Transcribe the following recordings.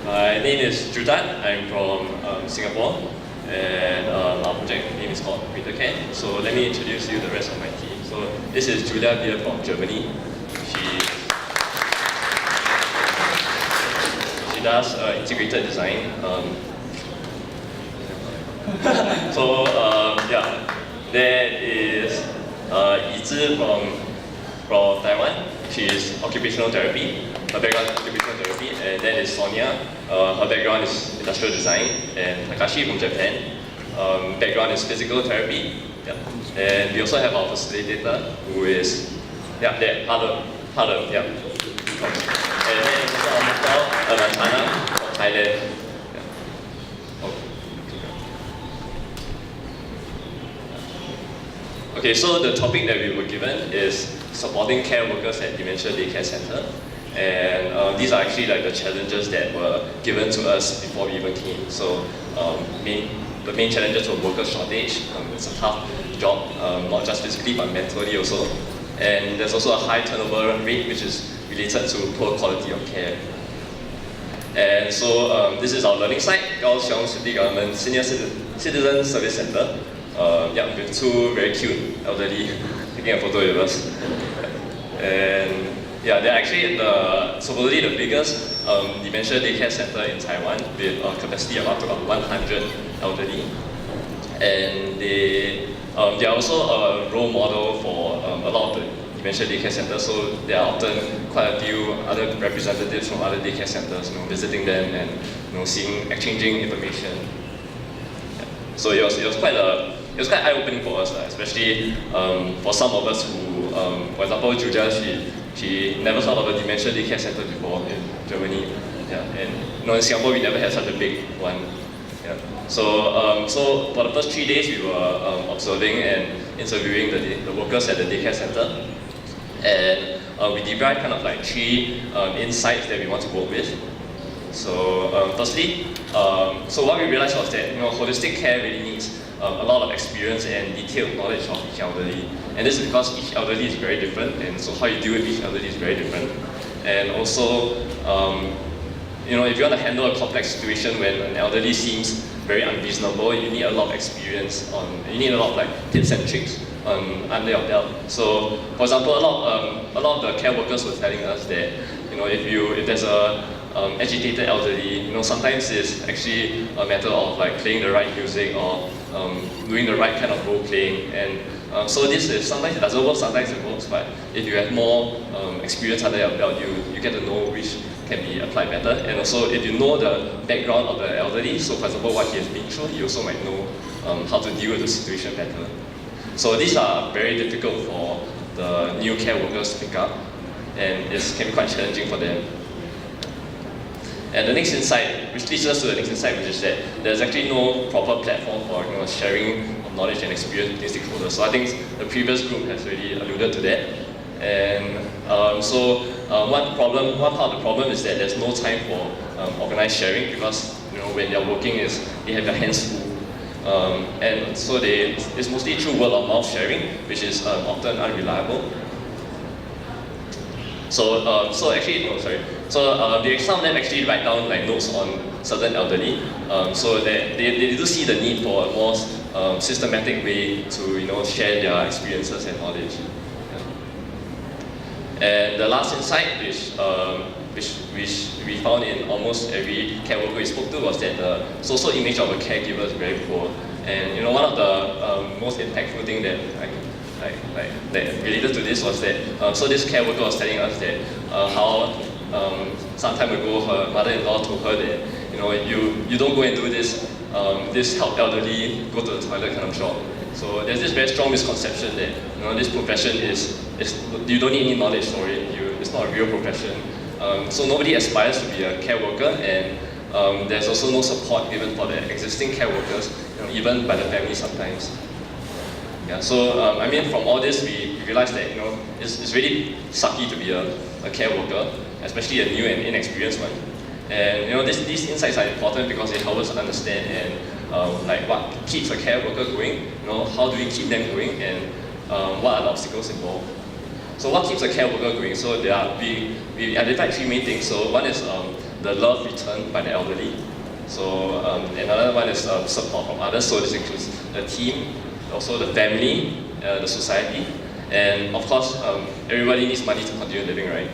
My name is Jutan. I'm from Singapore, and our project name is called Greater Care. So let me introduce you the rest of my team. So this is Julia Beer from Germany. She does integrated design. Yeah, there is Yizhi from Taiwan. She is occupational therapy. Her background is occupational therapy. And then is Sonia. Her background is industrial design. And Takashi from Japan. Background is physical therapy. Yeah. And we also have our facilitator who is there, Harlem, yeah. And then also our mentor, Mantana from Thailand. Okay, so the topic that we were given is supporting care workers at Dementia Daycare Center. And these are actually like the challenges that were given to us before we even came. So the main challenges were worker shortage. It's a tough job, not just physically but mentally also. And there's also a high turnover rate which is related to poor quality of care. And so this is our learning site, Kaohsiung City Government Senior Citizen Service Center. With two very cute elderly taking a photo with us. And yeah, they're actually supposedly the biggest dementia daycare center in Taiwan with a capacity of up to 100 elderly. And they are also a role model for a lot of the dementia daycare centers. So there are often quite a few other representatives from other daycare centers, visiting them and exchanging information. Yeah. So it was quite eye-opening for us, especially for some of us who, for example, Julia, she never heard of a dementia daycare center before in Germany. Yeah, and in Singapore we never had such a big one. Yeah. So for the first 3 days we were observing and interviewing the workers at the daycare center, and we derived kind of like 3 insights that we want to work with. So firstly, so what we realized was that holistic care really needs a lot of experience and detailed knowledge of each elderly. And this is because each elderly is very different, and so how you deal with each elderly is very different. And also, if you want to handle a complex situation when an elderly seems very unreasonable, you need a lot of experience you need a lot of tips and tricks under your belt. So, for example, a lot of the care workers were telling us that, if there's a agitated elderly, sometimes it's actually a matter of playing the right music or doing the right kind of role playing. And so this is, sometimes it doesn't work, sometimes it works, but if you have more experience under your belt, you get to know which can be applied better. And also if you know the background of the elderly, so for example what he has been through, you also might know how to deal with the situation better. So these are very difficult for the new care workers to pick up, and it can be quite challenging for them. And the next insight, which leads us to the next insight, which is that there's actually no proper platform for sharing of knowledge and experience between stakeholders. So I think the previous group has already alluded to that. And one part of the problem is that there's no time for organized sharing, because when they're working they have their hands full. And so it's mostly through word of mouth sharing, which is often unreliable. So some of them actually write down notes on certain elderly, so that they do see the need for a more systematic way to share their experiences and knowledge. Yeah. And the last insight, which we found in almost every care worker we spoke to, was that the social image of a caregiver is very poor. And one of the most impactful thing that that related to this was that so this care worker was telling us that how some time ago her mother-in-law told her that you don't go and do this help elderly go to the toilet kind of job. So there's this very strong misconception that this profession is you don't need any knowledge for it. It's not a real profession. So nobody aspires to be a care worker, and there's also no support given for the existing care workers, even by the family sometimes. Yeah, so from all this we realized that it's really sucky to be a care worker, especially a new and inexperienced one. And these insights are important because they help us understand what keeps a care worker going. How do we keep them going, and what are the obstacles involved. So what keeps a care worker going? So we identified 3 main things. So one is the love returned by the elderly. So another one is support from others. So this includes the team, also the family, the society, and of course, everybody needs money to continue living, right?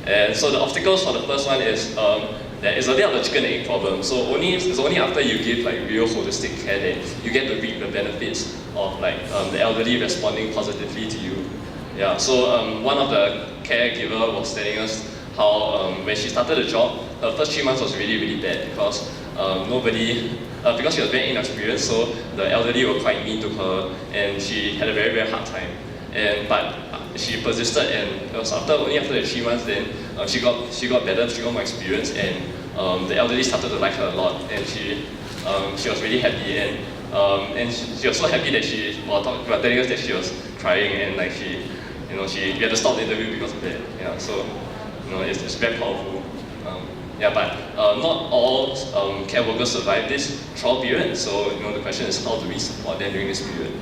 And so the obstacles for the first one is there is a bit of a chicken and egg problem. So it's only after you give like real holistic care that you get to reap the benefits of like the elderly responding positively to you. Yeah. So one of the caregiver was telling us how when she started the job, her first 3 months was really bad because because she was very inexperienced, so the elderly were quite mean to her, and she had a very hard time. But she persisted, and it was only after the 3 months then she got better, she got more experience, and the elderly started to like her a lot, and she was really happy, and she was so happy that she was telling us that she was crying, and like we had to stop the interview because of that. Yeah, so it's very powerful. But not all care workers survive this trial period. So the question is, how do we support them during this period?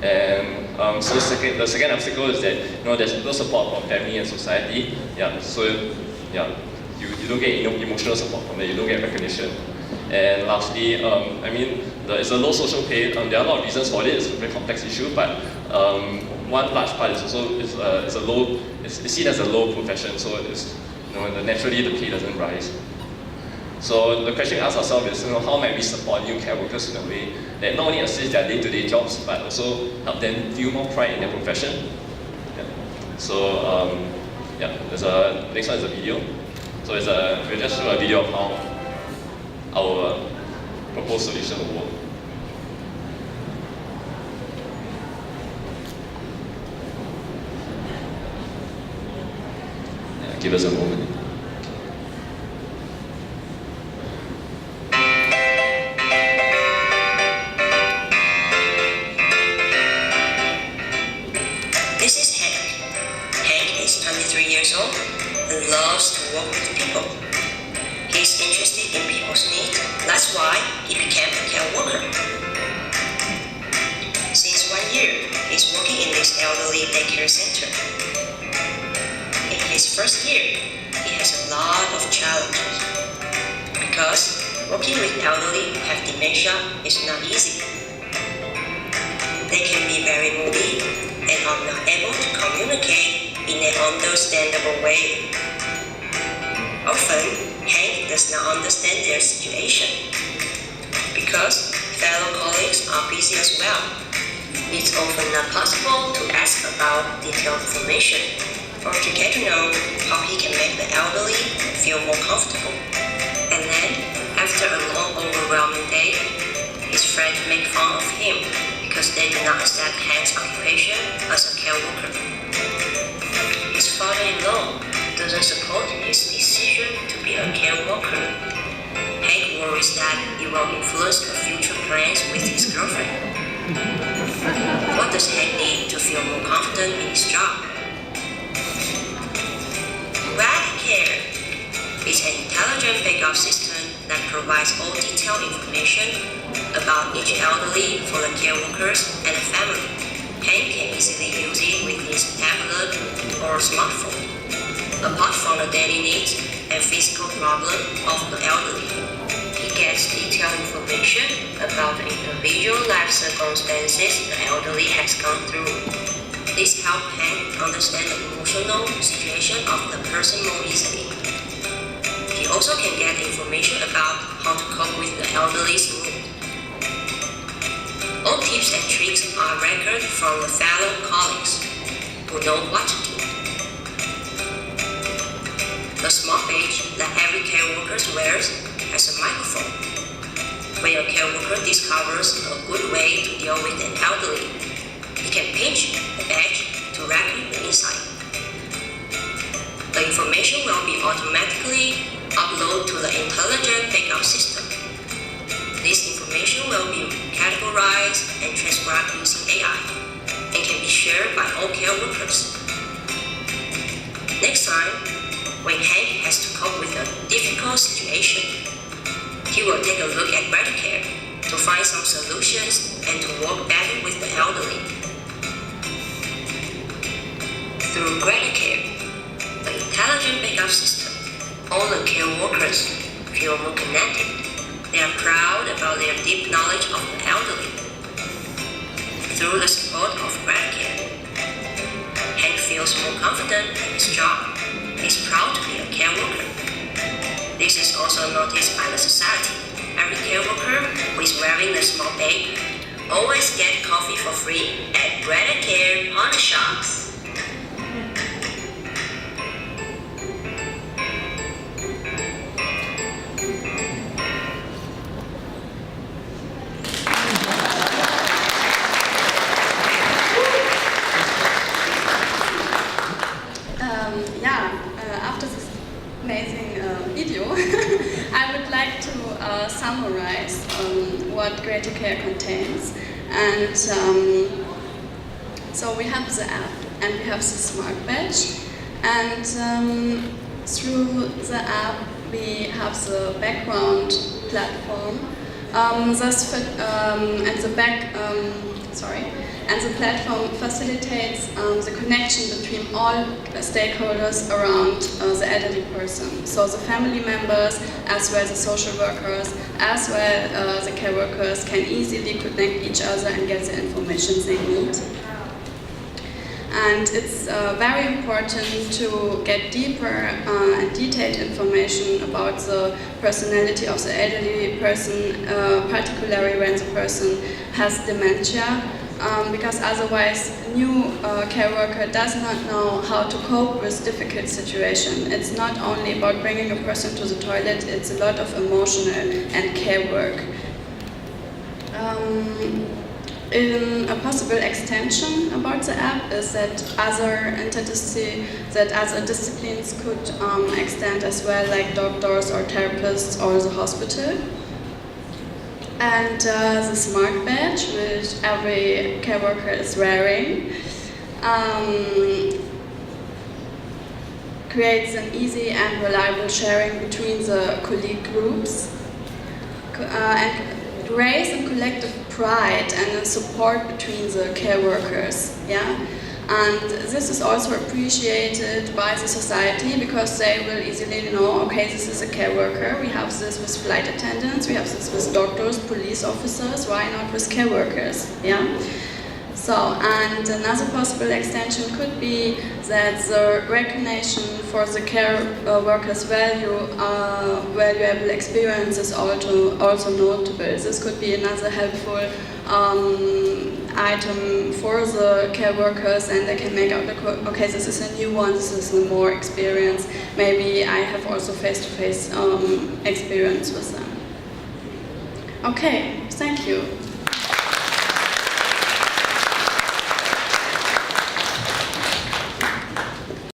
And so the second obstacle is that there's no support from family and society. Yeah, so you don't get emotional support from them. You don't get recognition. And lastly, it's a low social pay. There are a lot of reasons for it. It's a very complex issue, but one large part is also it's seen as a low profession. So it's naturally the pay doesn't rise. So the question we ask ourselves is, how might we support new care workers in a way that not only assist their day-to-day jobs, but also help them feel more pride in their profession? Yeah. So next one is a video. So we'll just show a video of how our proposed solution will work. Yeah, give us a moment. This is Hank. Hank is 23 years old and loves to work with people. He's interested in people's needs. That's why he became a care worker. Since 1 year, he's working in this elderly daycare center. In his first year, he has a lot of challenges because working with elderly who have dementia is not easy. They can be very moody and are not able to communicate in an understandable way. Often, Hank does not understand their situation. Because fellow colleagues are busy as well, it's often not possible to ask about detailed information or to get to know how he can make the elderly feel more comfortable. And then, after a long, overwhelming day, his friends make fun of him because they do not accept Hank's occupation as a care worker. His father-in-law doesn't support his decision to be a care worker. Hank worries that it will influence the future plans with his girlfriend. What does Hank need to feel more confident in his job? GradCare is an intelligent backup system that provides all detailed information about each elderly for the care workers and the family. Hank can easily use it with his tablet or smartphone. Apart from the daily needs and physical problems of the elderly, he gets detailed information about the individual life circumstances the elderly has gone through. This helps Hank understand the emotional situation of the person more easily. He also can get information about how to cope with the elderly's mood. All tips and tricks are recorded from the fellow colleagues who know what to do. The small badge that every care worker wears has a microphone. When a care worker discovers a good way to deal with an elderly, he can pinch the badge to record the insight. The information will be automatically uploaded to the intelligent backup system. This information will be categorized and transcribed using AI and can be shared by all care workers. Next time, when Hank has to cope with a difficult situation, he will take a look at GradCare to find some solutions and to work better with the elderly. Through GradCare, the intelligent backup system, All the care workers feel more connected. They are proud about their deep knowledge of the elderly. Through the support of Gratacare, Hank feels more confident in his job. He's proud to be a care worker. This is also noticed by the society. Every care worker who is wearing the small bag always get coffee for free at Gratacare pawn shops. After this amazing video, I would like to summarize what Gratacare contains. And so we have the app and we have the smart badge. And through the app, we have the background platform. And the platform facilitates the connection between all stakeholders around the elderly person. So the family members, as well as the social workers, as well the care workers can easily connect each other and get the information they need. And it's very important to get deeper and detailed information about the personality of the elderly person, particularly when the person has dementia. Because otherwise, new care worker does not know how to cope with difficult situation. It's not only about bringing a person to the toilet, it's a lot of emotional and care work. In a possible extension about the app is that other disciplines could extend as well, like doctors or therapists or the hospital. And the smart badge, which every care worker is wearing, creates an easy and reliable sharing between the colleague groups and raise a collective pride and a support between the care workers. And this is also appreciated by the society because they will easily know, okay, this is a care worker, we have this with flight attendants, we have this with doctors, police officers, why not with care workers, So, and another possible extension could be that the recognition for the care workers' valuable experience is also notable. This could be another helpful item for the care workers, and they can make out, okay, this is a new one, this is a more experience. Maybe I have also face-to-face experience with them. Okay, thank you.